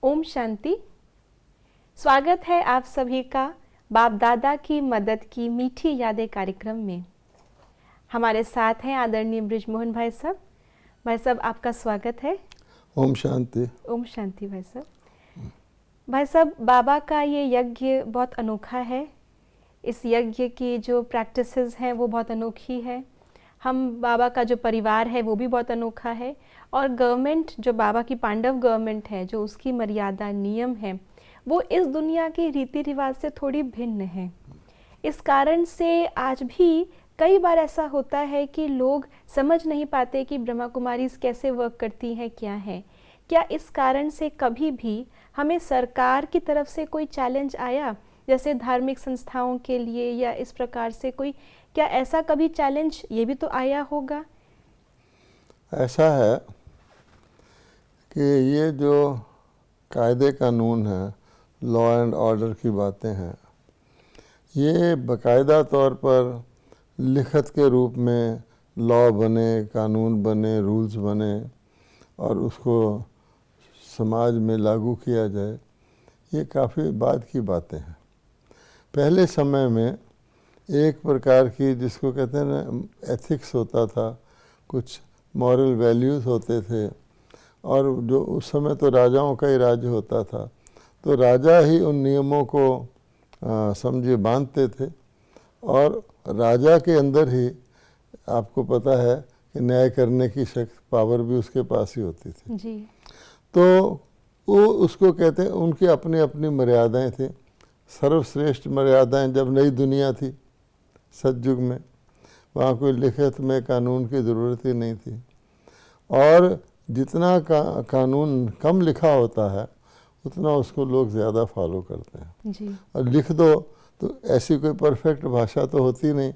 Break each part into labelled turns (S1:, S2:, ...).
S1: ओम शांति। स्वागत है आप सभी का बाप दादा की मदद की मीठी यादें कार्यक्रम में। हमारे साथ हैं आदरणीय बृजमोहन भाई साहब। भाई साहब, आपका स्वागत है।
S2: ओम शांति।
S1: ओम शांति भाई साहब। भाई साहब, बाबा का ये यज्ञ बहुत अनोखा है। इस यज्ञ की जो प्रैक्टिसेस हैं वो बहुत अनोखी है। हम बाबा का जो परिवार है वो भी बहुत अनोखा है, और गवर्नमेंट जो बाबा की पांडव गवर्नमेंट है, जो उसकी मर्यादा नियम है, वो इस दुनिया के रीति रिवाज से थोड़ी भिन्न है। इस कारण से आज भी कई बार ऐसा होता है कि लोग समझ नहीं पाते कि ब्रह्मा कुमारीज कैसे वर्क करती हैं, क्या है। क्या इस कारण से कभी भी हमें सरकार की तरफ से कोई चैलेंज आया, जैसे धार्मिक संस्थाओं के लिए, या इस प्रकार से कोई, क्या ऐसा कभी चैलेंज ये भी तो आया होगा?
S2: ऐसा है कि ये जो कायदे कानून है, लॉ एंड ऑर्डर की बातें हैं, ये बाकायदा तौर पर लिखत के रूप में लॉ बने, कानून बने, रूल्स बने और उसको समाज में लागू किया जाए, ये काफ़ी बाद की बातें हैं। पहले समय में एक प्रकार की, जिसको कहते हैं ना, एथिक्स होता था, कुछ मॉरल वैल्यूज़ होते थे, और जो उस समय तो राजाओं का ही राज्य होता था, तो राजा ही उन नियमों को समझे बांधते थे, और राजा के अंदर ही आपको पता है कि न्याय करने की शक्ति, पावर भी उसके पास ही होती थी
S1: जी।
S2: तो वो उसको कहते हैं, उनकी अपनी अपनी मर्यादाएं थी। सर्वश्रेष्ठ मर्यादाएं जब नई दुनिया थी सतयुग में, वहाँ कोई लिखित में कानून की ज़रूरत ही नहीं थी, और जितना कानून कम लिखा होता है उतना उसको लोग ज़्यादा फॉलो करते हैं
S1: जी।
S2: और लिख दो तो ऐसी कोई परफेक्ट भाषा तो होती नहीं,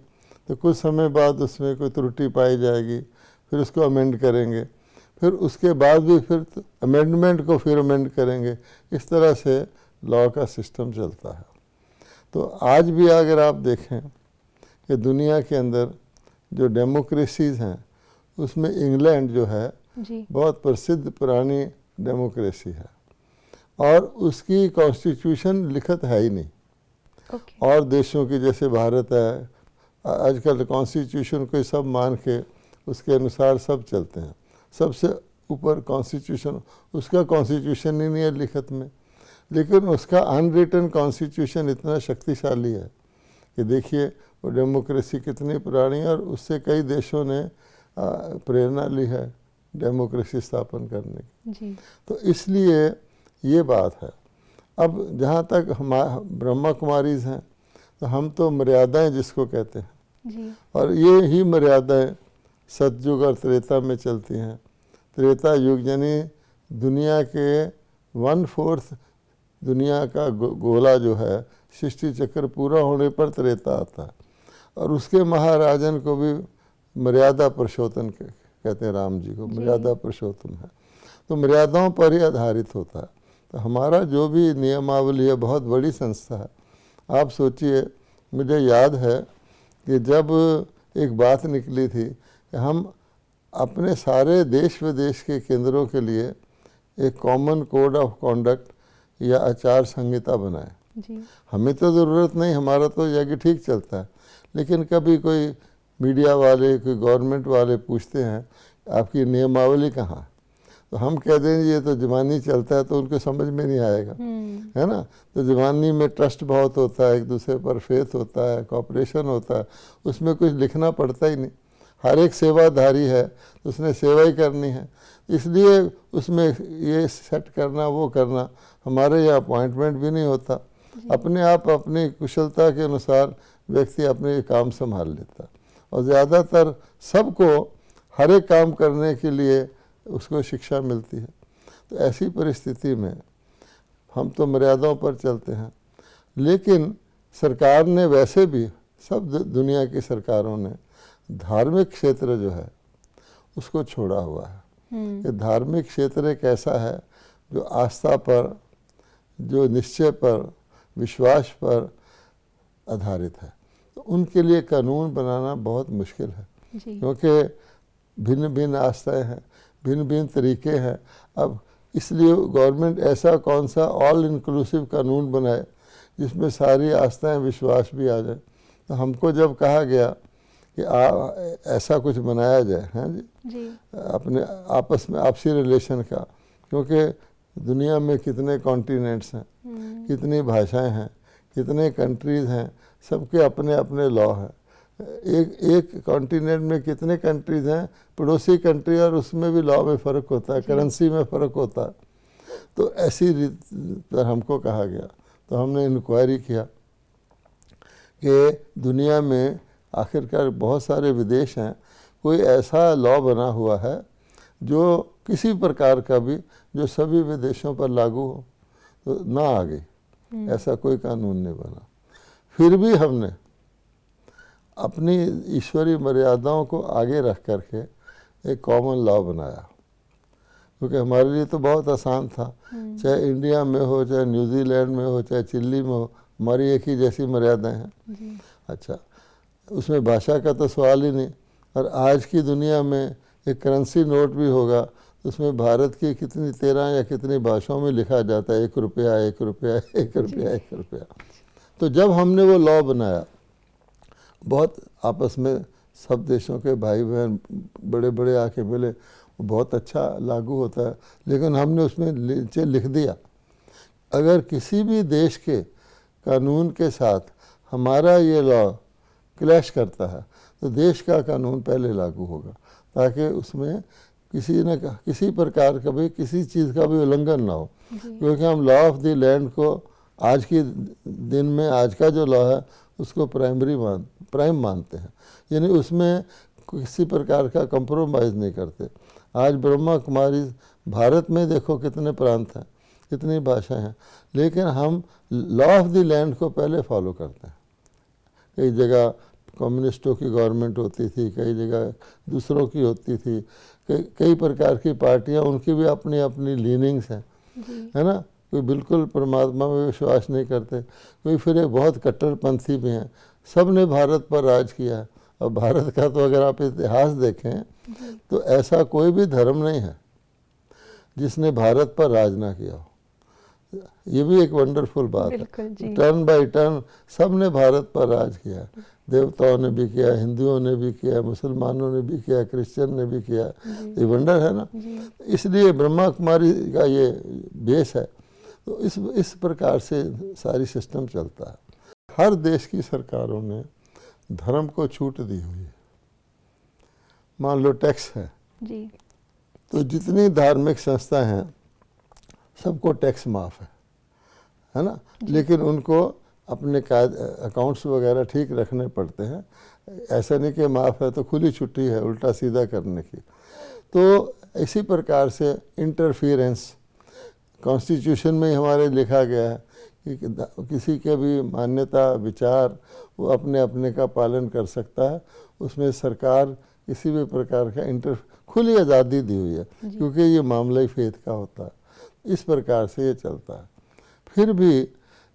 S2: तो कुछ समय बाद उसमें कोई त्रुटि पाई जाएगी, फिर उसको अमेंड करेंगे, फिर उसके बाद भी फिर अमेंडमेंट को फिर अमेंड करेंगे। इस तरह से लॉ का सिस्टम चलता है। तो आज भी अगर आप देखें कि दुनिया के अंदर जो डेमोक्रेसीज़ हैं, उसमें इंग्लैंड जो है
S1: जी।
S2: बहुत प्रसिद्ध पुरानी डेमोक्रेसी है, और उसकी कॉन्स्टिट्यूशन लिखत है ही नहीं। और देशों की जैसे भारत है, आजकल कॉन्स्टिट्यूशन को सब मान के उसके अनुसार सब चलते हैं। सबसे ऊपर कॉन्स्टिट्यूशन, उसका कॉन्स्टिट्यूशन ही नहीं है लिखत में, लेकिन उसका अनरिटन कॉन्स्टिट्यूशन इतना शक्तिशाली है कि देखिए वो डेमोक्रेसी कितनी पुरानी है, और उससे कई देशों ने प्रेरणा ली है डेमोक्रेसी स्थापन करने की।
S1: जी।
S2: तो इसलिए ये बात है। अब जहाँ तक हम ब्रह्मा कुमारीज़ हैं, तो हम तो मर्यादाएं जिसको कहते हैं
S1: जी।
S2: और ये ही मर्यादाएं सतयुग और त्रेता में चलती हैं। त्रेता युग यानी दुनिया के 1/4 दुनिया का गोला जो है, सृष्टि चक्र पूरा होने पर त्रेता आता है, और उसके महाराजन को भी मर्यादा पुरुषोत्तम कहते हैं। राम जी को मर्यादा पुरुषोत्तम है, तो मर्यादाओं पर ही आधारित होता है। तो हमारा जो भी नियमावली है बहुत बड़ी संस्था है। आप सोचिए, मुझे याद है कि जब एक बात निकली थी कि हम अपने सारे देश विदेश के केंद्रों के लिए एक कॉमन कोड ऑफ कॉन्डक्ट या आचार संहिता बनाए। हमें तो ज़रूरत नहीं, हमारा तो यज्ञ ठीक चलता है, लेकिन कभी कोई मीडिया वाले, कोई गवर्नमेंट वाले पूछते हैं आपकी नियमावली कहाँ, तो हम कह देंगे ये तो ज़बानी चलता है, तो उनको समझ में नहीं आएगा, है ना। तो ज़बानी में ट्रस्ट बहुत होता है, एक दूसरे पर फेथ होता है, कॉपरेशन होता है, उसमें कुछ लिखना पड़ता ही नहीं। हर एक सेवाधारी है तो उसने सेवा ही करनी है, इसलिए उसमें ये सेट करना वो करना, हमारे यहाँ अपॉइंटमेंट भी नहीं होता। अपने आप अपनी कुशलता के अनुसार व्यक्ति अपने काम संभाल लेता, और ज़्यादातर सबको हर एक काम करने के लिए उसको शिक्षा मिलती है। तो ऐसी परिस्थिति में हम तो मर्यादाओं पर चलते हैं, लेकिन सरकार ने वैसे भी, सब दुनिया की सरकारों ने धार्मिक क्षेत्र जो है उसको छोड़ा हुआ है। ये धार्मिक क्षेत्र एक ऐसा है जो आस्था पर, जो निश्चय पर, विश्वास पर आधारित है। तो उनके लिए कानून बनाना बहुत मुश्किल है, क्योंकि भिन्न भिन्न आस्थाएं हैं, भिन्न भिन्न तरीके हैं। अब इसलिए गवर्नमेंट ऐसा कौन सा ऑल इंक्लूसिव कानून बनाए जिसमें सारी आस्थाएं विश्वास भी आ जाए। तो हमको जब कहा गया कि ऐसा कुछ बनाया जाए, हैं जी, अपने आपस में आपसी रिलेशन का, क्योंकि दुनिया में कितने कॉन्टिनेंट्स हैं, कितनी भाषाएं हैं, कितने कंट्रीज़ हैं, सबके अपने अपने लॉ हैं। एक कॉन्टिनेंट में कितने कंट्रीज़ हैं, पड़ोसी कंट्री, और उसमें भी लॉ में फ़र्क होता है, करेंसी में फ़र्क होता है। तो ऐसी रीत पर हमको कहा गया, तो हमने इंक्वायरी किया कि दुनिया में आखिरकार बहुत सारे विदेश हैं, कोई ऐसा लॉ बना हुआ है जो किसी प्रकार का भी जो सभी विदेशों पर लागू हो, तो ना आ गई, ऐसा कोई कानून नहीं बना। फिर भी हमने अपनी ईश्वरीय मर्यादाओं को आगे रख करके एक कॉमन लॉ बनाया, क्योंकि हमारे लिए तो बहुत आसान था, चाहे इंडिया में हो, चाहे न्यूजीलैंड में हो, चाहे चिल्ली में हो, हमारी एक ही जैसी मर्यादाएं हैं। अच्छा, उसमें भाषा का तो सवाल ही नहीं। और आज की दुनिया में एक करेंसी नोट भी होगा, उसमें भारत की कितनी 13 या कितनी भाषाओं में लिखा जाता है 1 रुपया 1 रुपया 1 रुपया 1 रुपया। तो जब हमने वो लॉ बनाया, बहुत आपस में सब देशों के भाई बहन बड़े बड़े आके मिले, वो बहुत अच्छा लागू होता है, लेकिन हमने उसमें नीचे लिख दिया अगर किसी भी देश के कानून के साथ हमारा ये लॉ क्लैश करता है तो देश का कानून पहले लागू होगा, ताकि उसमें किसी प्रकार का भी किसी चीज़ का भी उल्लंघन ना हो। क्योंकि हम लॉ ऑफ द लैंड को आज के दिन में, आज का जो लॉ है उसको प्राइम मानते हैं, यानी उसमें किसी प्रकार का कंप्रोमाइज़ नहीं करते। आज ब्रह्मा कुमारी भारत में देखो कितने प्रांत हैं, कितनी भाषाएं हैं, लेकिन हम लॉ ऑफ द लैंड को पहले फॉलो करते हैं। कई जगह कम्युनिस्टों की गवर्नमेंट होती थी, कई जगह दूसरों की होती थी, कई प्रकार की पार्टियां, उनकी भी अपनी अपनी लीनिंग्स हैं, है ना। कोई बिल्कुल परमात्मा में विश्वास नहीं करते, कोई फिर एक बहुत कट्टरपंथी भी हैं। सब ने भारत पर राज किया है। और भारत का तो अगर आप इतिहास देखें तो ऐसा कोई भी धर्म नहीं है जिसने भारत पर राज ना किया हो। ये भी एक वंडरफुल बात है। टर्न बाय टर्न सब ने भारत पर राज किया है। देवताओं ने भी किया, हिंदुओं ने भी किया, मुसलमानों ने भी किया, क्रिश्चियन ने भी किया। ये वंडर है ना। इसलिए ब्रह्मा कुमारी का ये बेस है। तो इस प्रकार से सारी सिस्टम चलता है। हर देश की सरकारों ने धर्म को छूट दी हुई है। मान लो टैक्स है जी, तो जितनी धार्मिक संस्था हैं सबको टैक्स माफ़ है ना, लेकिन उनको अपने अकाउंट्स वगैरह ठीक रखने पड़ते हैं। ऐसा नहीं कि माफ़ है तो खुली छुट्टी है उल्टा सीधा करने की। तो इसी प्रकार से इंटरफियरेंस कॉन्स्टिट्यूशन में ही हमारे लिखा गया है कि किसी के भी मान्यता विचार वो अपने अपने का पालन कर सकता है। उसमें सरकार किसी भी प्रकार का खुली आज़ादी दी हुई है, क्योंकि ये मामला ही फेथ का होता है। इस प्रकार से ये चलता है। फिर भी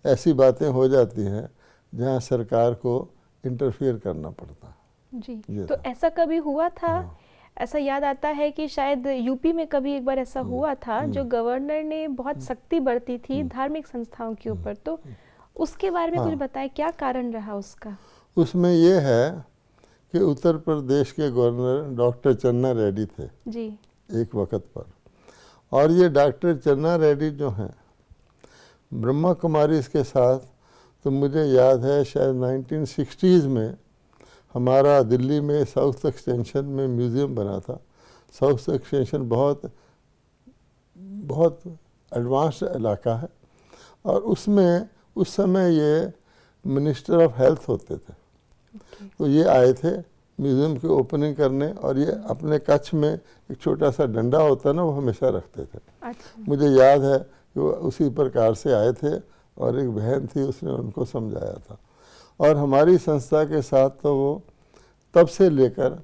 S2: ऐसी बातें हो जाती हैं जहाँ सरकार को इंटरफियर करना पड़ता है
S1: जी। तो ऐसा कभी हुआ था? ऐसा याद आता है कि शायद यूपी में कभी एक बार ऐसा हुआ था, जो गवर्नर ने बहुत सख्ती बरती थी धार्मिक संस्थाओं के ऊपर। तो उसके बारे में कुछ बताएं, क्या कारण रहा उसका?
S2: उसमें ये है कि उत्तर प्रदेश के गवर्नर डॉक्टर चन्ना रेड्डी थे जी एक वक्त पर। और ये डॉक्टर चन्ना रेड्डी जो हैं ब्रह्मा कुमारी के साथ, तो मुझे याद है शायद 1960s में हमारा दिल्ली में साउथ एक्सटेंशन में म्यूज़ियम बना था। साउथ एक्सटेंशन बहुत एडवांस्ड इलाका है, और उसमें उस समय ये मिनिस्टर ऑफ हेल्थ होते थे। तो ये आए थे म्यूज़ियम की ओपनिंग करने, और ये अपने कच्छ में एक छोटा सा डंडा होता है ना, वो हमेशा रखते थे। अच्छा। मुझे याद है कि वो उसी प्रकार से आए थे, और एक बहन थी उसने उनको समझाया था। और हमारी संस्था के साथ तो वो तब से लेकर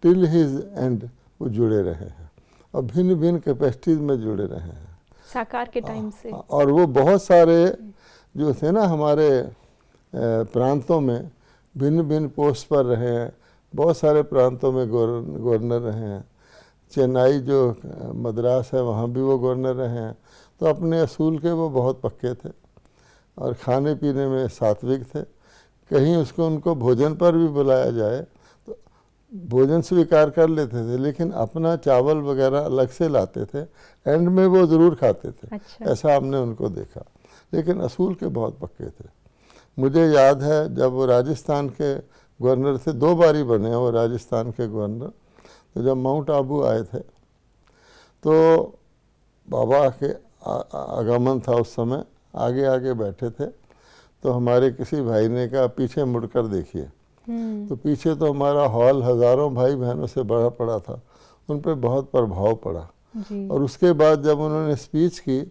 S2: टिल हिज एंड वो जुड़े रहे हैं, और भिन्न भिन्न कैपेसिटीज़ में जुड़े रहे हैं
S1: साकार के टाइम से।
S2: और वो बहुत सारे जो थे ना हमारे प्रांतों में भिन्न भिन्न पोस्ट पर रहे हैं, बहुत सारे प्रांतों में गवर्नर रहे हैं, चेन्नई जो मद्रास है वहाँ भी वो गवर्नर रहे हैं। तो अपने असूल के वो बहुत पक्के थे और खाने पीने में सात्विक थे। कहीं उसको उनको भोजन पर भी बुलाया जाए तो भोजन स्वीकार कर लेते थे, लेकिन अपना चावल वगैरह अलग से लाते थे, एंड में वो ज़रूर खाते थे।
S1: अच्छा।
S2: ऐसा हमने उनको देखा, लेकिन असूल के बहुत पक्के थे। मुझे याद है जब वो राजस्थान के गवर्नर थे, 2 बारी बने हैं वो राजस्थान के गवर्नर। तो जब माउंट आबू आए थे तो बाबा के आगमन था उस समय, आगे आगे बैठे थे। तो हमारे किसी भाई ने कहा पीछे मुड़कर देखिए। तो पीछे तो हमारा हॉल हज़ारों भाई बहनों से भरा पड़ा था, उन पर बहुत प्रभाव पड़ा।
S1: जी।
S2: और उसके बाद जब उन्होंने स्पीच की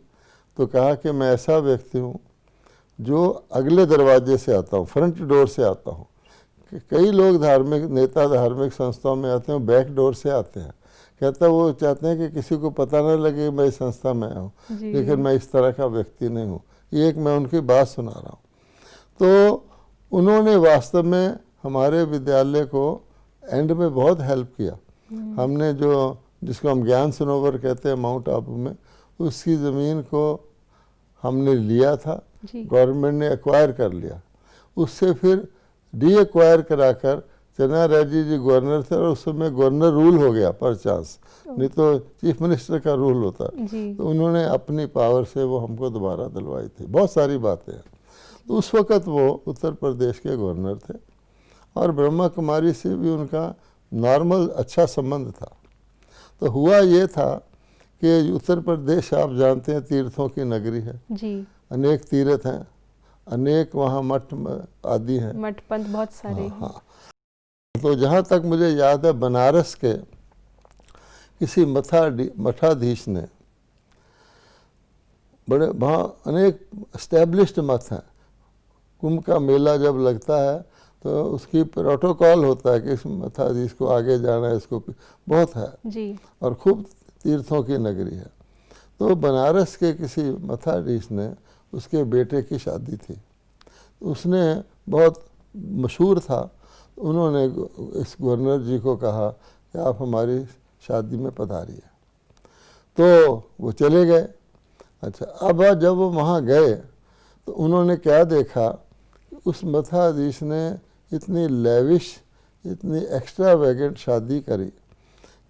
S2: तो कहा कि मैं ऐसा व्यक्ति हूँ जो अगले दरवाजे से आता हूँ, फ्रंट डोर से आता हूँ। कई लोग धार्मिक नेता धार्मिक संस्थाओं में आते हैं, बैक डोर से आते हैं। कहता वो चाहते हैं कि किसी को पता न लगे मैं इस संस्था में आया हूँ, लेकिन मैं इस तरह का व्यक्ति नहीं हूँ। ये एक मैं उनकी बात सुना रहा हूँ। तो उन्होंने वास्तव में हमारे विद्यालय को एंड में बहुत हेल्प किया। हमने जो जिसको हम ज्ञान सरोवर कहते हैं माउंट आबू में, उसकी ज़मीन को हमने लिया था, गवर्नमेंट ने एक्वायर कर लिया। उससे फिर डी-एक्वायर कराकर चन्ना रेड्डी जी गवर्नर थे और उस समय गवर्नर रूल हो गया पर चांस, नहीं तो चीफ मिनिस्टर का रूल होता। तो उन्होंने अपनी पावर से वो हमको दोबारा दिलवाई थी। बहुत सारी बातें हैं। तो उस वक़्त वो उत्तर प्रदेश के गवर्नर थे और ब्रह्मा कुमारी से भी उनका नॉर्मल अच्छा संबंध था। तो हुआ ये था कि उत्तर प्रदेश आप जानते हैं तीर्थों की नगरी है जी। अनेक तीर्थ हैं, अनेक वहाँ मठ आदि हैं,
S1: मठ पंथ बहुत सारे हैं।
S2: हाँ। तो जहाँ तक मुझे याद है बनारस के किसी मठाधीश ने, बड़े वहाँ अनेक एस्टेब्लिश्ड मठ हैं। कुंभ का मेला जब लगता है तो उसकी प्रोटोकॉल होता है कि इस मठाधीश को आगे जाना है, इसको बहुत है जी। और खूब तीर्थों की नगरी है। तो बनारस के किसी मठाधीश ने, उसके बेटे की शादी थी, उसने बहुत मशहूर था, उन्होंने इस गवर्नर जी को कहा कि आप हमारी शादी में पधारिए। तो वो चले गए। अच्छा, अब जब वो वहाँ गए तो उन्होंने क्या देखा, उस मठाधीश ने इतनी लेविश, इतनी एक्स्ट्रावेगेंट शादी करी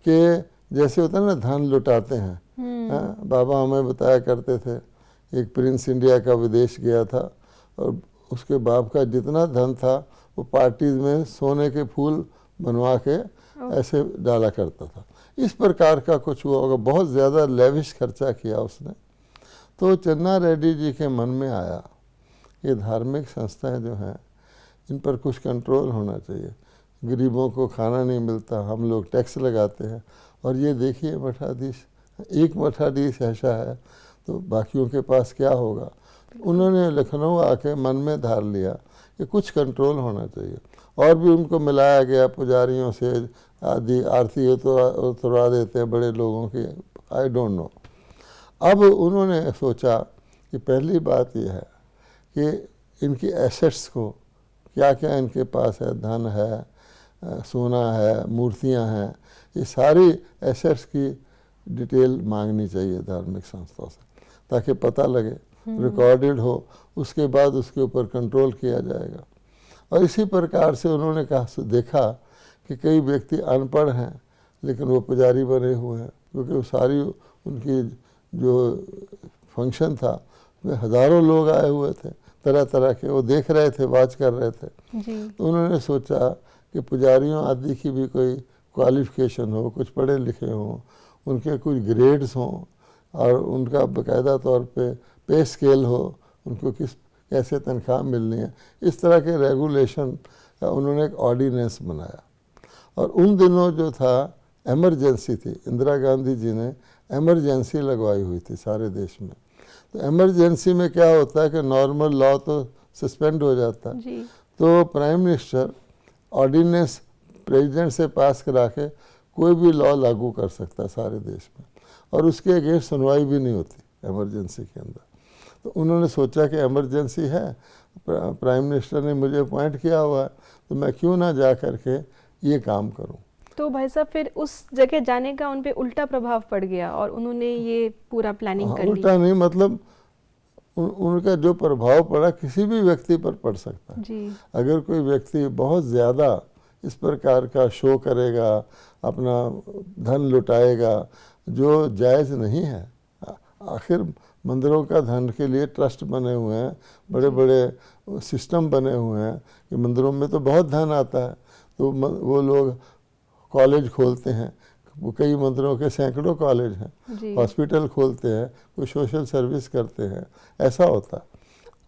S2: कि जैसे होता है ना धन लुटाते हैं। बाबा हमें बताया करते थे, एक प्रिंस इंडिया का विदेश गया था और उसके बाप का जितना धन था वो पार्टीज में सोने के फूल बनवा के ऐसे डाला करता था। इस प्रकार का कुछ हुआ होगा, बहुत ज़्यादा लेविश खर्चा किया उसने। तो चन्ना रेड्डी जी के मन में आया कि धार्मिक संस्थाएं जो हैं इन पर कुछ कंट्रोल होना चाहिए। गरीबों को खाना नहीं मिलता, हम लोग टैक्स लगाते हैं, और ये देखिए मठाधीश, एक मठाधीश ऐसा है तो बाकियों के पास क्या होगा। उन्होंने लखनऊ आके मन में धार लिया कि कुछ कंट्रोल होना चाहिए, और भी उनको मिलाया गया पुजारियों से आदि, आरती तो उतरवा देते हैं बड़े लोगों की, आई डोंट नो। अब उन्होंने सोचा कि पहली बात यह है कि इनकी एसेट्स को, क्या क्या इनके पास है, धन है, सोना है, मूर्तियां हैं, ये सारी एसेट्स की डिटेल मांगनी चाहिए धार्मिक संस्थाओं से, ताकि पता लगे, रिकॉर्डेड हो, उसके बाद उसके ऊपर कंट्रोल किया जाएगा। और इसी प्रकार से उन्होंने कहा, देखा कि कई व्यक्ति अनपढ़ हैं लेकिन वो पुजारी बने हुए हैं, क्योंकि वो सारी उनकी जो फंक्शन था उसमें हज़ारों लोग आए हुए थे, तरह तरह के, वो देख रहे थे, वाच कर रहे थे जी। तो उन्होंने सोचा कि पुजारियों आदि की भी कोई क्वालिफिकेशन हो, कुछ पढ़े लिखे हों, उनके कुछ ग्रेड्स हों, और उनका बाकायदा तौर पे स्केल हो, उनको कैसे तनख्वाह मिलनी है, इस तरह के रेगुलेशन का उन्होंने एक ऑर्डिनेंस बनाया। और उन दिनों जो था एमरजेंसी थी, इंदिरा गांधी जी ने एमरजेंसी लगवाई हुई थी सारे देश में। तो एमरजेंसी में क्या होता है कि नॉर्मल लॉ तो सस्पेंड हो जाता है, तो प्राइम मिनिस्टर ऑर्डिनेंस प्रेसिडेंट से पास करा के कोई भी लॉ लागू कर सकता है सारे देश में, और उसके अगेंस्ट सुनवाई भी नहीं होती एमरजेंसी के अंदर। तो उन्होंने सोचा कि एमरजेंसी है, प्राइम मिनिस्टर ने मुझे अपॉइंट किया हुआ है, तो मैं क्यों ना जा कर के ये काम करूं।
S1: तो भाई साहब फिर उस जगह जाने का उन पे उल्टा प्रभाव पड़ गया और उन्होंने ये पूरा प्लानिंग कर ली।
S2: उल्टा नहीं, मतलब उनका जो प्रभाव पड़ा किसी भी व्यक्ति पर पड़ सकता है
S1: जी।
S2: अगर कोई व्यक्ति बहुत ज़्यादा इस प्रकार का शो करेगा, अपना धन लुटाएगा जो जायज़ नहीं है। आखिर मंदिरों का धन के लिए ट्रस्ट बने हुए हैं, बड़े बड़े सिस्टम बने हुए हैं कि मंदिरों में तो बहुत धन आता है, तो वो लोग कॉलेज खोलते हैं, वो कई मंदिरों के सैकड़ों कॉलेज हैं, हॉस्पिटल खोलते हैं, कोई सोशल सर्विस करते हैं, ऐसा होता।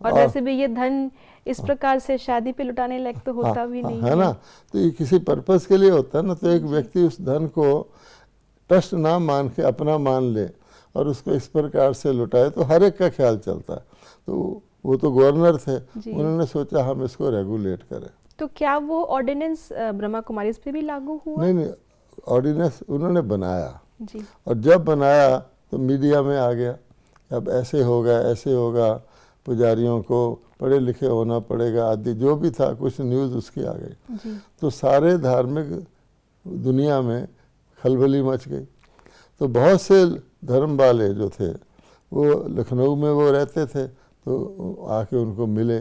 S1: और वैसे भी ये धन इस प्रकार से शादी पे लुटाने लायक तो होता भी नहीं
S2: है ना, तो ये किसी पर्पस के लिए होता है ना। तो एक व्यक्ति उस धन को ट्रस्ट ना मान के अपना मान ले और उसको इस प्रकार से लुटाए तो हर एक का ख्याल चलता है। तो वो तो गवर्नर थे, उन्होंने सोचा हम इसको रेगुलेट करें।
S1: तो क्या वो ऑर्डिनेंस ब्रह्मा कुमारीज पे भी लागू हुआ?
S2: नहीं, ऑर्डिनेंस उन्होंने बनाया
S1: जी।
S2: और जब बनाया तो मीडिया में आ गया, अब ऐसे होगा ऐसे होगा, पुजारियों को पढ़े लिखे होना पड़ेगा आदि जो भी था, कुछ न्यूज़ उसकी आ गई। तो सारे धार्मिक दुनिया में खलबली मच गई। तो बहुत से धर्म वाले जो थे वो लखनऊ में वो रहते थे, तो आके उनको मिले,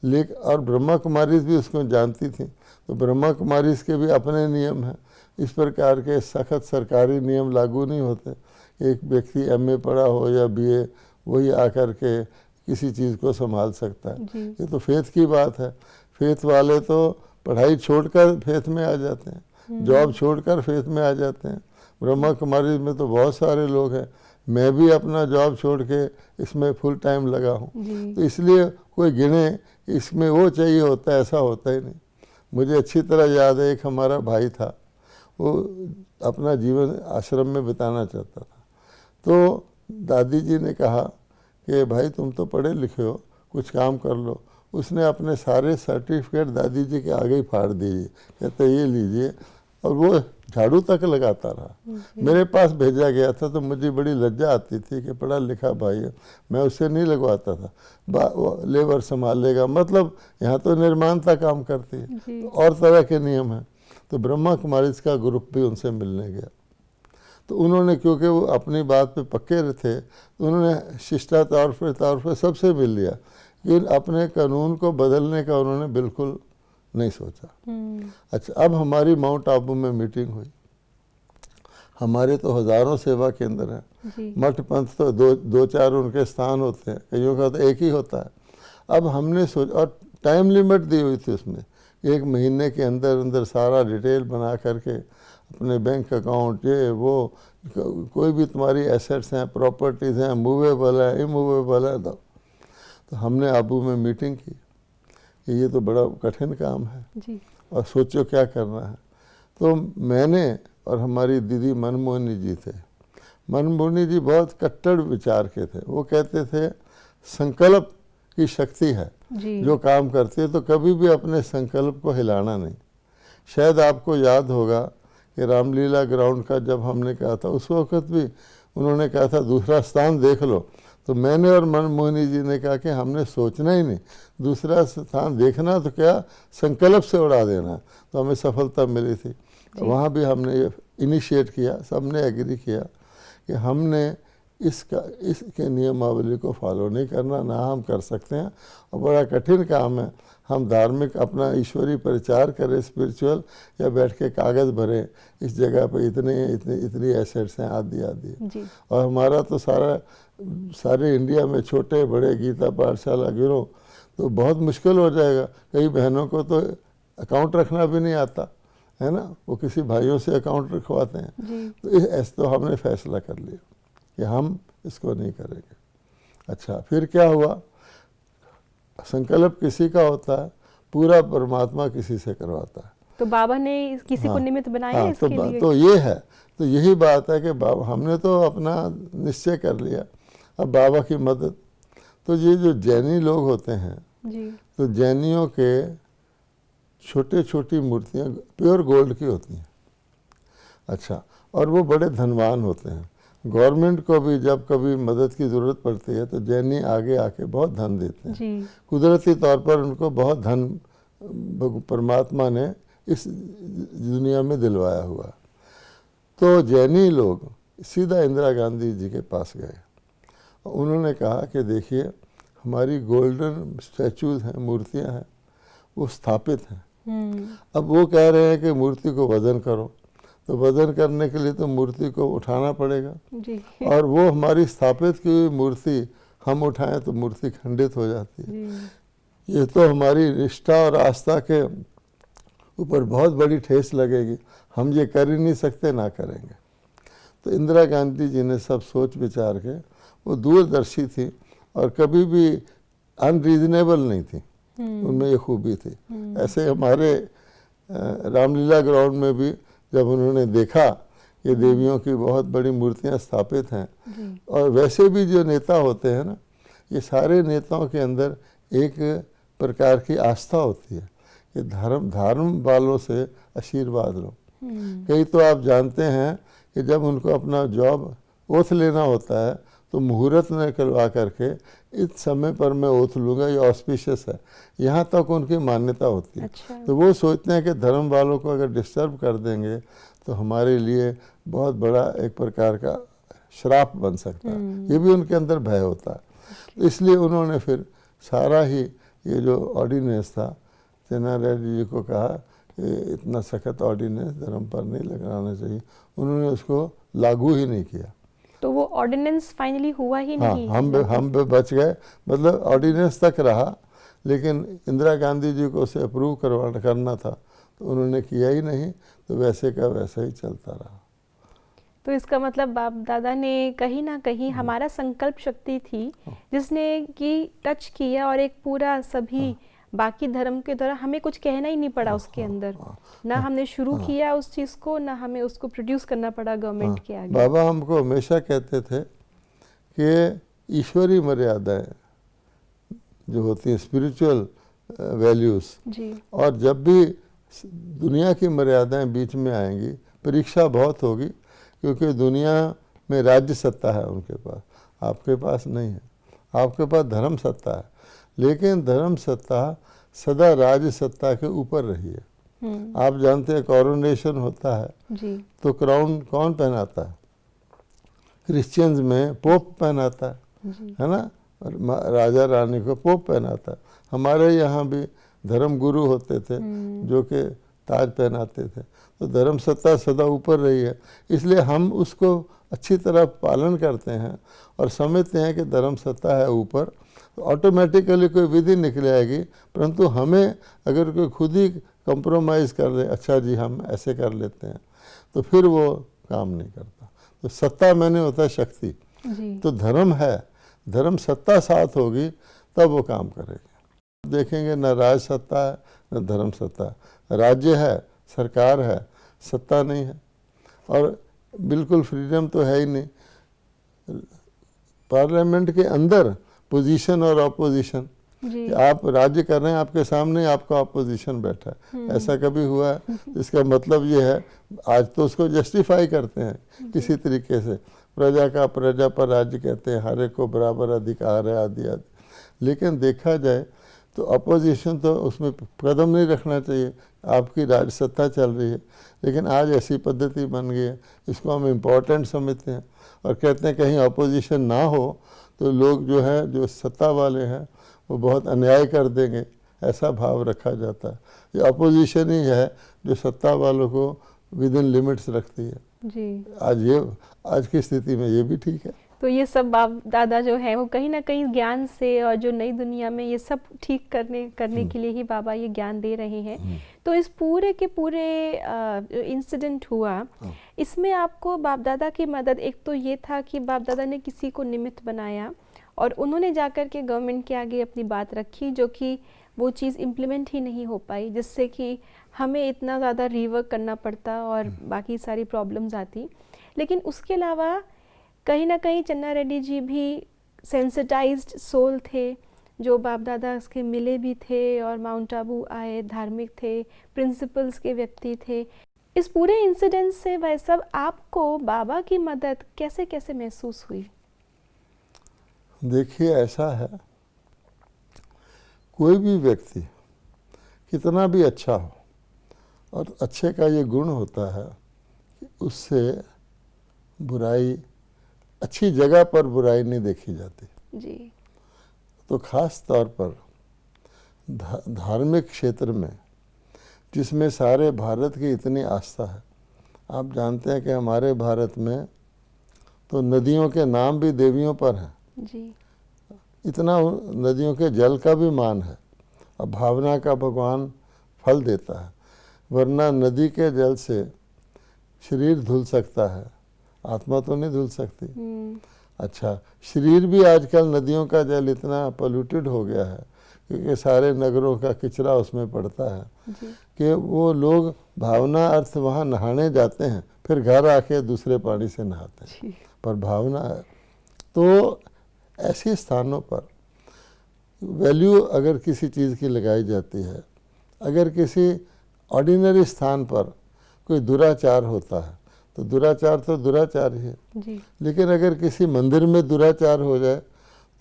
S2: लेकिन और ब्रह्मा कुमारीज भी उसको जानती थी। तो ब्रह्मा कुमारीज के भी अपने नियम हैं, इस प्रकार के सख्त सरकारी नियम लागू नहीं होते। एक व्यक्ति एमए पढ़ा हो या बीए वही आकर के किसी चीज़ को संभाल सकता है। ये तो फेथ की बात है। फेथ वाले तो पढ़ाई छोड़कर फेथ में आ जाते हैं, जॉब छोड़कर फेथ में आ जाते हैं। ब्रह्मा कुमारी में तो बहुत सारे लोग हैं, मैं भी अपना जॉब छोड़ के इसमें फुल टाइम लगा हूँ। तो इसलिए कोई गिने इसमें वो चाहिए होता है, ऐसा होता ही नहीं। मुझे अच्छी तरह याद है, एक हमारा भाई था, वो अपना जीवन आश्रम में बिताना चाहता था। तो दादी जी ने कहा कि भाई तुम तो पढ़े लिखे हो, कुछ काम कर लो। उसने अपने सारे सर्टिफिकेट दादी जी के आगे ही फाड़ दिए, कहते ये लीजिए, और वो झाड़ू तक लगाता रहा। मेरे पास भेजा गया था तो मुझे बड़ी लज्जा आती थी कि पढ़ा लिखा भाई है, मैं उससे नहीं लगवाता था। लेबर संभालेगा, मतलब यहाँ तो निर्माण का काम करती है, तो और तरह के नियम हैं। तो ब्रह्मा कुमारीज का ग्रुप भी उनसे मिलने गया, तो उन्होंने, क्योंकि वो अपनी बात पे पक्के थे, तो उन्होंने शिष्टाचार तौर पर सबसे मिल लिया, लेकिन अपने कानून को बदलने का उन्होंने बिल्कुल नहीं सोचा। अच्छा, अब हमारी माउंट आबू में मीटिंग हुई। हमारे तो हज़ारों सेवा केंद्र हैं, मठ पंथ तो दो चार उनके स्थान होते हैं, कईयों का तो एक ही होता है। अब हमने सोचा, और टाइम लिमिट दी हुई थी उसमें, 1 महीने के अंदर अंदर सारा डिटेल बना करके अपने बैंक अकाउंट, ये वो कोई भी तुम्हारी एसेट्स हैं, प्रॉपर्टीज़ हैं, मूवेबल है, इमूवेबल है। तो हमने आबू में मीटिंग की कि ये तो बड़ा कठिन काम है जी, और सोचो क्या करना है। तो मैंने और हमारी दीदी मनमोहनी जी थे। मनमोहनी जी बहुत कट्टर विचार के थे। वो कहते थे संकल्प की शक्ति है जो काम करती है, तो कभी भी अपने संकल्प को हिलाना नहीं। शायद आपको याद होगा कि रामलीला ग्राउंड का जब हमने कहा था, उस वक्त भी उन्होंने कहा था दूसरा स्थान देख लो, तो मैंने और मनमोहनी जी ने कहा कि हमने सोचना ही नहीं, दूसरा स्थान देखना तो क्या, संकल्प से उड़ा देना। तो हमें सफलता मिली थी। तो वहाँ भी हमने ये इनिशिएट किया, सबने एग्री किया कि हमने इसके नियमावली को फॉलो नहीं करना, ना हम कर सकते हैं, और बड़ा कठिन काम है। हम धार्मिक अपना ईश्वरीय प्रचार करें, स्पिरिचुअल, या बैठ के कागज़ भरें इस जगह पे इतनी एसेट्स हैं आदि आदि। और हमारा तो सारे इंडिया में छोटे बड़े गीता पाठशाला गिरो तो बहुत मुश्किल हो जाएगा। कई बहनों को तो अकाउंट रखना भी नहीं आता है ना, वो किसी भाइयों से अकाउंट रखवाते हैं। तो ऐसे तो हमने फैसला कर लिया कि हम इसको नहीं करेंगे। अच्छा, फिर क्या हुआ, संकल्प किसी का होता है, पूरा परमात्मा किसी से करवाता है।
S1: तो बाबा ने किसी को निमित्त बनाया इसके लिए?
S2: तो ये है, तो यही बात है कि बाबा, हमने तो अपना निश्चय कर लिया, अब बाबा की मदद। तो ये जो जैनी लोग होते हैं जी, तो जैनियों के छोटे छोटी मूर्तियाँ प्योर गोल्ड की होती हैं। अच्छा, और वो बड़े धनवान होते हैं। गवर्नमेंट को भी जब कभी मदद की ज़रूरत पड़ती है तो जैनी आगे आके बहुत धन देते हैं। कुदरती तौर पर उनको बहुत धन परमात्मा ने इस दुनिया में दिलवाया हुआ। तो जैनी लोग सीधा इंदिरा गांधी जी के पास गए। उन्होंने कहा कि देखिए हमारी गोल्डन स्टैचूज हैं, मूर्तियां हैं, वो स्थापित हैं। अब वो कह रहे हैं कि मूर्ति को वजन करो, तो वजन करने के लिए तो मूर्ति को उठाना पड़ेगा
S1: जी।
S2: और वो हमारी स्थापित की हुई मूर्ति हम उठाएं तो मूर्ति खंडित हो जाती है। ये तो हमारी निष्ठा और आस्था के ऊपर बहुत बड़ी ठेस लगेगी, हम ये कर ही नहीं सकते, ना करेंगे। तो इंदिरा गांधी जी ने सब सोच विचार के, वो दूरदर्शी थी और कभी भी अनरीजनेबल नहीं थी, उनमें ये खूबी थी। ऐसे हमारे रामलीला ग्राउंड में भी जब उन्होंने देखा कि देवियों की बहुत बड़ी मूर्तियां स्थापित हैं, और वैसे भी जो नेता होते हैं ना, ये सारे नेताओं के अंदर एक प्रकार की आस्था होती है कि धर्म वालों से आशीर्वाद लो। कई तो आप जानते हैं कि जब उनको अपना जॉब ओथ लेना होता है तो मुहूर्त निकलवा करके इस समय पर मैं ओथ लूँगा, ये ऑस्पिशियस है, यहाँ तक उनकी मान्यता होती है।
S1: अच्छा।
S2: तो वो सोचते हैं कि धर्म वालों को अगर डिस्टर्ब कर देंगे तो हमारे लिए बहुत बड़ा एक प्रकार का श्राप बन सकता है, ये भी उनके अंदर भय होता है। तो इसलिए उन्होंने फिर सारा ही ये जो ऑर्डिनेंस था, चन्ना रेड्डी जी को कहा कि इतना सख्त ऑर्डिनेंस धर्म पर नहीं लगाना चाहिए, उन्होंने उसको लागू ही नहीं किया।
S1: तो वो ऑर्डिनेंस फाइनली हुआ ही
S2: हाँ,
S1: नहीं।
S2: हम बच गए, मतलब ऑर्डिनेंस तक रहा, लेकिन इंदिरा गांधी जी को उसे अप्रूव करना था तो उन्होंने किया ही नहीं, तो वैसे का वैसा ही चलता रहा।
S1: तो इसका मतलब बाप दादा ने कहीं ना कहीं हमारा संकल्प शक्ति थी जिसने कि टच किया, और एक पूरा सभी बाकी धर्म के द्वारा हमें कुछ कहना ही नहीं पड़ा उसके अंदर, ना हमने शुरू किया उस चीज़ को, ना हमें उसको प्रोड्यूस करना पड़ा गवर्नमेंट के आगे।
S2: बाबा हमको हमेशा कहते थे कि ईश्वरी मर्यादाएं जो होती हैं, स्पिरिचुअल वैल्यूज़, और जब भी दुनिया की मर्यादाएं बीच में आएंगी, परीक्षा बहुत होगी, क्योंकि दुनिया में राज्य सत्ता है उनके पास, आपके पास नहीं है। आपके पास धर्म सत्ता है, लेकिन धर्म सत्ता सदा राज्य सत्ता के ऊपर रही है। आप जानते हैं कॉरोनेशन होता है जी। तो क्राउन कौन पहनाता है? क्रिश्चियंस में पोप पहनाता है ना, राजा रानी को पोप पहनाता है। हमारे यहाँ भी धर्म गुरु होते थे जो कि ताज पहनाते थे। तो धर्म सत्ता सदा ऊपर रही है, इसलिए हम उसको अच्छी तरह पालन करते हैं और समझते हैं कि धर्म सत्ता है ऊपर, तो ऑटोमेटिकली कोई विधि निकल आएगी। परंतु हमें अगर कोई खुद ही कंप्रोमाइज़ कर ले, अच्छा जी हम ऐसे कर लेते हैं, तो फिर वो काम नहीं करता। तो सत्ता मैंने होता है शक्ति, तो धर्म है, धर्म सत्ता साथ होगी तब वो काम करेगा। देखेंगे न राज सत्ता है न धर्म सत्ता है, राज्य है, सरकार है, सत्ता नहीं है, और बिल्कुल फ्रीडम तो है ही नहीं। पार्लियामेंट के अंदर पोजीशन और अपोजिशन, आप राज्य कर रहे हैं, आपके सामने आपका अपोजिशन बैठा है, ऐसा कभी हुआ है? इसका मतलब ये है, आज तो उसको जस्टिफाई करते हैं किसी तरीके से, प्रजा का प्रजा पर राज्य कहते हैं, हर एक को बराबर अधिकार है, आदि आदि। लेकिन देखा जाए तो अपोजिशन तो उसमें कदम नहीं रखना चाहिए, आपकी राज सत्ता चल रही है। लेकिन आज ऐसी पद्धति बन गई है, इसको हम इम्पोर्टेंट समझते हैं और कहते हैं कहीं अपोजिशन ना हो तो लोग जो है, जो सत्ता वाले हैं, वो बहुत अन्याय कर देंगे, ऐसा भाव रखा जाता है। ये अपोजिशन ही है जो सत्ता वालों को विद इन लिमिट्स रखती है जी। आज की स्थिति में ये भी ठीक है।
S1: तो ये सब बाप दादा जो है वो कहीं ना कहीं ज्ञान से, और जो नई दुनिया में ये सब ठीक करने के लिए ही बाबा ये ज्ञान दे रहे हैं। तो इस पूरे के पूरे इंसिडेंट हुआ, इसमें आपको बाप दादा की मदद, एक तो ये था कि बाप दादा ने किसी को निमित्त बनाया और उन्होंने जाकर के गवर्नमेंट के आगे अपनी बात रखी, जो कि वो चीज़ इम्प्लीमेंट ही नहीं हो पाई, जिससे कि हमें इतना ज़्यादा रीवर्क करना पड़ता और बाकी सारी प्रॉब्लम्स आती। लेकिन उसके अलावा कहीं ना कहीं चन्ना रेड्डी जी भी सेंसिटाइज्ड सोल थे, जो बाप दादा के मिले भी थे और माउंट आबू आए, धार्मिक थे, प्रिंसिपल्स के व्यक्ति थे। इस पूरे इंसिडेंट से वह सब आपको बाबा की मदद कैसे कैसे महसूस हुई?
S2: देखिए, ऐसा है, कोई भी व्यक्ति कितना भी अच्छा हो, और अच्छे का ये गुण होता है कि उससे बुराई, अच्छी जगह पर बुराई नहीं देखी जाती
S1: जी।
S2: तो खास तौर पर धार्मिक क्षेत्र में, जिसमें सारे भारत की इतनी आस्था है। आप जानते हैं कि हमारे भारत में तो नदियों के नाम भी देवियों पर हैं
S1: जी।
S2: इतना नदियों के जल का भी मान है और भावना का भगवान फल देता है। वरना नदी के जल से शरीर धुल सकता है, आत्मा तो नहीं धुल सकती। अच्छा, शरीर भी आजकल नदियों का जल इतना पोल्यूटेड हो गया है क्योंकि सारे नगरों का कचरा उसमें पड़ता है कि वो लोग भावना अर्थ वहाँ नहाने जाते हैं, फिर घर आके दूसरे पानी से नहाते हैं, पर भावना है। तो ऐसे स्थानों पर वैल्यू अगर किसी चीज़ की लगाई जाती है, अगर किसी ऑर्डिनरी स्थान पर कोई दुराचार होता है तो दुराचार तो दुराचार ही है
S1: जी।
S2: लेकिन अगर किसी मंदिर में दुराचार हो जाए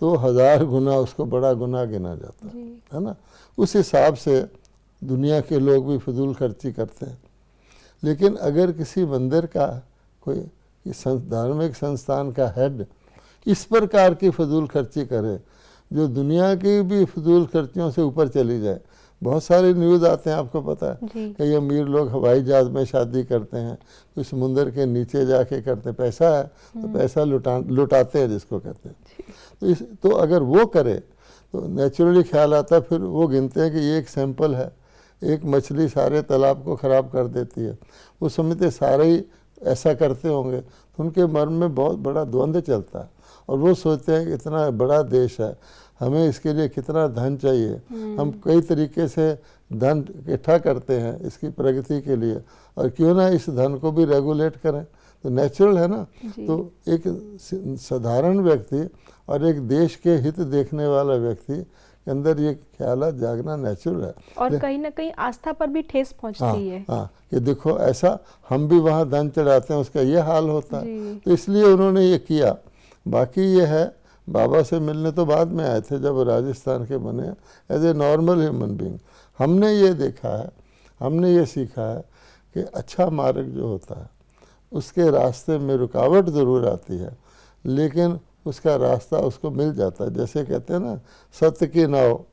S2: तो 1000 गुना उसको बड़ा गुनाह गिना जाता है ना। उस हिसाब से दुनिया के लोग भी फजूल खर्ची करते हैं। लेकिन अगर किसी मंदिर का कोई धार्मिक संस्थान का हेड इस प्रकार की फजूल खर्ची करे जो दुनिया की भी फजूल खर्चियों से ऊपर चली जाए। बहुत सारे न्यूज़ आते हैं, आपको पता है, कई अमीर लोग हवाई जहाज़ में शादी करते हैं, कोई समुंदर के नीचे जाके करते हैं, पैसा है तो पैसा लुटाते हैं जिसको कहते हैं। तो अगर वो करे तो नेचुरली ख्याल आता है, फिर वो गिनते हैं कि ये एक सैंपल है, एक मछली सारे तालाब को ख़राब कर देती है। वो समझते सारे ही ऐसा करते होंगे, तो उनके मन में बहुत बड़ा द्वंद्व चलता है और वो सोचते हैं कि इतना बड़ा देश है, हमें इसके लिए कितना धन चाहिए, हम कई तरीके से धन इकट्ठा करते हैं इसकी प्रगति के लिए, और क्यों ना इस धन को भी रेगुलेट करें। तो नेचुरल है ना। तो एक साधारण व्यक्ति और एक देश के हित देखने वाला व्यक्ति के अंदर ये ख्याल जागना नेचुरल है।
S1: और कहीं ना कहीं आस्था पर भी ठेस पहुंचती है।
S2: हाँ, कि देखो ऐसा हम भी वहाँ धन चढ़ाते हैं, उसका ये हाल होता है। तो इसलिए उन्होंने ये किया। बाकी ये है, बाबा से मिलने तो बाद में आए थे जब राजस्थान के बने, as a normal human being हमने ये देखा है, हमने ये सीखा है कि अच्छा मार्ग जो होता है उसके रास्ते में रुकावट ज़रूर आती है लेकिन उसका रास्ता उसको मिल जाता है। जैसे कहते हैं ना, सत्य की नाव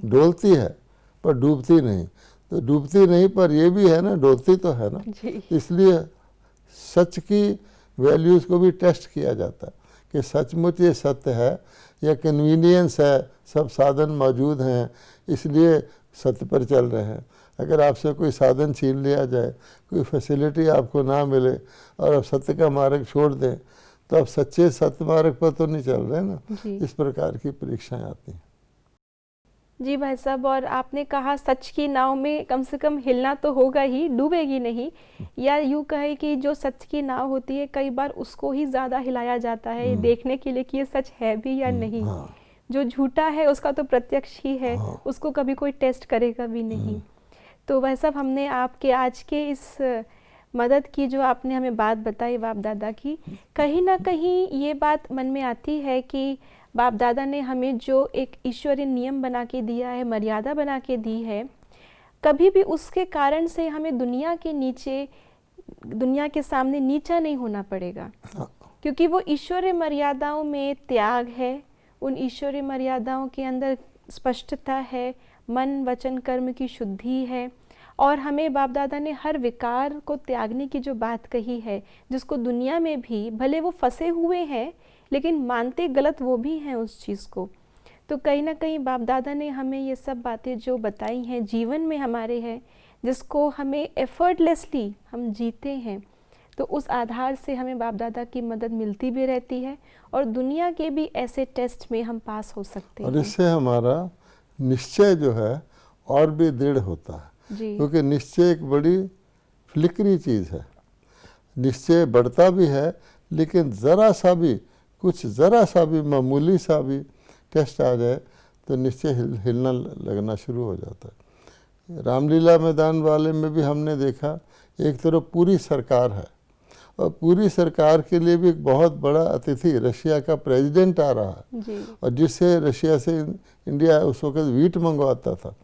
S2: डोलती है पर डूबती नहीं। तो डूबती नहीं पर ये भी है ना, डोलती तो है ना। इसलिए सच की वैल्यूज़ को भी टेस्ट किया जाता है कि सचमुच ये सत्य है या कन्वीनियंस है, सब साधन मौजूद हैं इसलिए सत्य पर चल रहे हैं। अगर आपसे कोई साधन छीन लिया जाए, कोई फैसिलिटी आपको ना मिले और आप सत्य का मार्ग छोड़ दें तो आप सच्चे सत्य मार्ग पर तो नहीं चल रहे ना। इस प्रकार की परीक्षाएं आती हैं।
S1: जी भाई साहब, और आपने कहा सच की नाव में कम से कम हिलना तो होगा ही, डूबेगी नहीं। या यूँ कहे कि जो सच की नाव होती है कई बार उसको ही ज़्यादा हिलाया जाता है देखने के लिए कि ये सच है भी या नहीं। जो झूठा है उसका तो प्रत्यक्ष ही है, उसको कभी कोई टेस्ट करेगा भी नहीं। तो भाई साहब, हमने आपके आज के इस मदद की जो आपने हमें बात बताई बाप दादा की, कहीं ना कहीं ये बात मन में आती है कि बाप दादा ने हमें जो एक ईश्वरीय नियम बना के दिया है, मर्यादा बना के दी है, कभी भी उसके कारण से हमें दुनिया के सामने नीचा नहीं होना पड़ेगा, क्योंकि वो ईश्वरीय मर्यादाओं में त्याग है, उन ईश्वरीय मर्यादाओं के अंदर स्पष्टता है, मन वचन कर्म की शुद्धि है। और हमें बाप दादा ने हर विकार को त्यागने की जो बात कही है, जिसको दुनिया में भी भले वो फंसे हुए हैं लेकिन मानते गलत वो भी हैं उस चीज़ को। तो कहीं ना कहीं बाप दादा ने हमें ये सब बातें जो बताई हैं जीवन में हमारे हैं, जिसको हमें एफर्टलेसली हम जीते हैं, तो उस आधार से हमें बाप दादा की मदद मिलती भी रहती है और दुनिया के भी ऐसे टेस्ट में हम पास हो सकते हैं।
S2: और इससे हमारा निश्चय जो है और भी दृढ़ होता है, क्योंकि निश्चय एक बड़ी फ्लिकरी चीज़ है। निश्चय बढ़ता भी है लेकिन ज़रा सा भी मामूली सा भी टेस्ट आ जाए तो निश्चय हिलना लगना शुरू हो जाता है। रामलीला मैदान वाले में भी हमने देखा, एक तरफ पूरी सरकार है और पूरी सरकार के लिए भी एक बहुत बड़ा अतिथि रशिया का प्रेसिडेंट आ रहा है, और जिससे रशिया से इंडिया उस वक्त वीट मंगवाता था,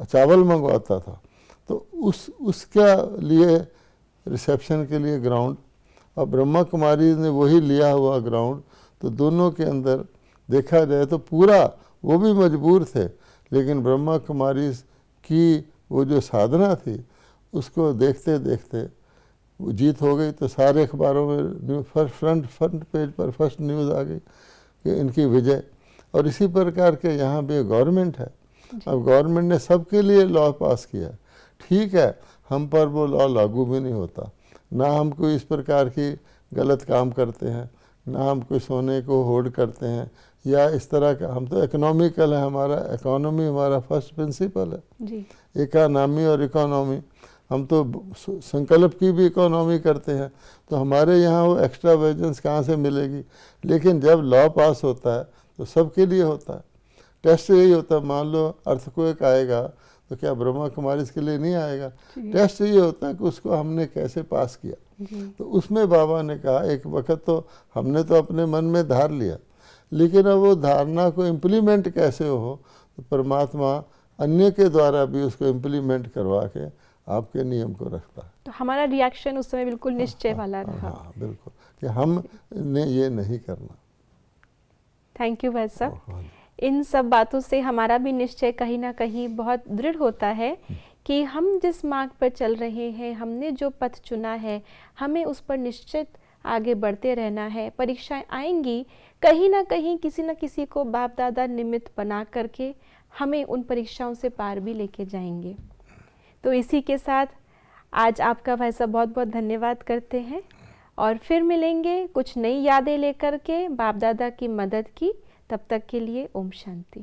S2: चावल मंगवाता था। तो उसका लिए रिसेप्शन के लिए ग्राउंड, और ब्रह्मा कुमारी ने वही लिया हुआ ग्राउंड। तो दोनों के अंदर देखा जाए तो पूरा, वो भी मजबूर थे, लेकिन ब्रह्मा कुमारी की वो जो साधना थी उसको देखते देखते वो जीत हो गई। तो सारे अखबारों में फ्रंट पेज पर फर्स्ट न्यूज़ आ गई कि इनकी विजय। और इसी प्रकार के यहाँ भी गवर्नमेंट है। अब गवर्नमेंट ने सबके लिए लॉ पास किया, ठीक है, हम पर वो लॉ लागू भी नहीं होता, ना हम कोई इस प्रकार की गलत काम करते हैं, ना हम कोई सोने को होल्ड करते हैं या इस तरह का। हम तो इकोनॉमिकल है, हमारा इकोनॉमी हमारा फर्स्ट प्रिंसिपल है
S1: जी।
S2: इकोनॉमी और इकोनॉमी। हम तो संकल्प की भी इकोनॉमी करते हैं, तो हमारे यहाँ वो एक्स्ट्रा वेजेंस कहाँ से मिलेगी। लेकिन जब लॉ पास होता है तो सबके लिए होता है। टेस्ट यही होता है, मान लो अर्थक्वेक आएगा तो क्या ब्रह्मा कुमारी इसके लिए नहीं आएगा। टेस्ट ये होता है कि उसको हमने कैसे पास किया। तो उसमें बाबा ने कहा एक वक्त तो हमने तो अपने मन में धार लिया, लेकिन अब वो धारणा को इम्प्लीमेंट कैसे हो, तो परमात्मा अन्य के द्वारा भी उसको इम्प्लीमेंट करवा के आपके नियम को रखता है।
S1: तो हमारा रिएक्शन उस समय बिल्कुल निश्चय वाला रहा।
S2: हाँ बिल्कुल, कि हमने ये नहीं करना।
S1: थैंक यू भाई साहब। इन सब बातों से हमारा भी निश्चय कहीं ना कहीं बहुत दृढ़ होता है कि हम जिस मार्ग पर चल रहे हैं, हमने जो पथ चुना है, हमें उस पर निश्चित आगे बढ़ते रहना है। परीक्षाएं आएंगी, कहीं ना कहीं किसी न किसी को बाप दादा निमित्त बना करके हमें उन परीक्षाओं से पार भी लेके जाएंगे। तो इसी के साथ आज आपका भाई साहब बहुत बहुत धन्यवाद करते हैं, और फिर मिलेंगे कुछ नई यादें लेकर के बाप दादा की मदद की। तब तक के लिए ओम शांति।